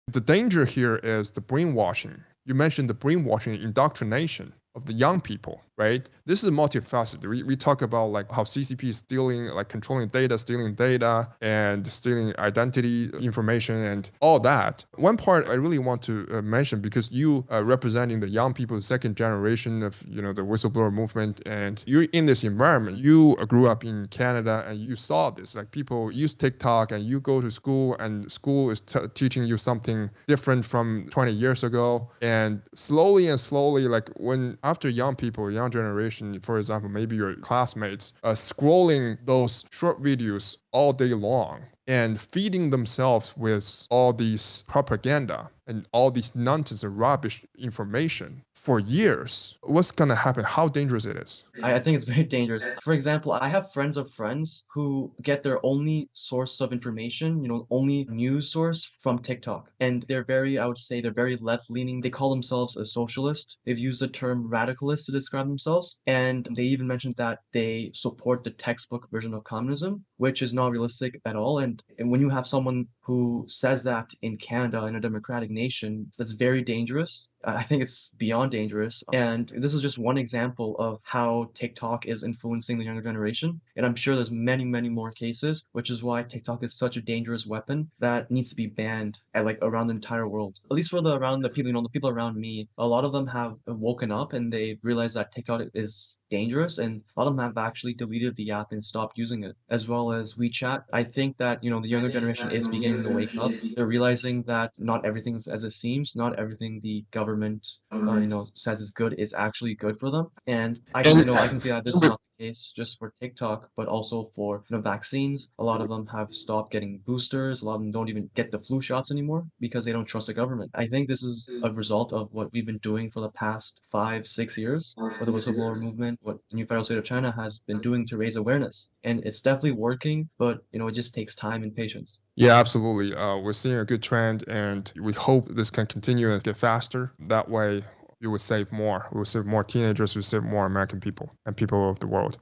The danger here is the brainwashing. You mentioned the brainwashing indoctrination of the young people, right? This is multifaceted. We talk about like how CCP is stealing, like controlling data, stealing data, and stealing identity information and all that. One part I really want to mention, because you representing the young people, the second generation of the whistleblower movement, and you're in this environment. You grew up in Canada and you saw this. Like people use TikTok and you go to school and school is teaching you something different from 20 years ago. And slowly, like after young people, young generation, for example, maybe your classmates, scrolling those short videos all day long and feeding themselves with all these propaganda and all these nonsense and rubbish information for years, what's going to happen? How dangerous it is? I think it's very dangerous. For example, I have friends of friends who get their only source of information, only news source from TikTok. And I would say they're very left-leaning. They call themselves a socialist. They've used the term radicalist to describe themselves. And they even mentioned that they support the textbook version of communism, which is not realistic at all. And when you have someone who says that in Canada, in a democratic nation, that's very dangerous. I think it's beyond dangerous. And this is just one example of how TikTok is influencing the younger generation. And I'm sure there's many, many more cases, which is why TikTok is such a dangerous weapon that needs to be banned around the entire world. At least for the people, the people around me, a lot of them have woken up and they realized that TikTok is dangerous, and a lot of them have actually deleted the app and stopped using it, as well as WeChat. I think that the younger generation is beginning to wake up. They're realizing that not everything's as it seems. Not everything the government says is good is actually good for them. And I can see that this is not the case just for TikTok, but also for vaccines. A lot of them have stopped getting boosters. A lot of them don't even get the flu shots anymore because they don't trust the government. I think this is a result of what we've been doing for the past 5-6 years for the whistleblower movement, what the new federal state of China has been doing to raise awareness. And it's definitely working, but it just takes time and patience. Yeah, absolutely. We're seeing a good trend, and we hope this can continue and get faster. That way, we would save more. We would save more teenagers. We would save more American people and people of the world.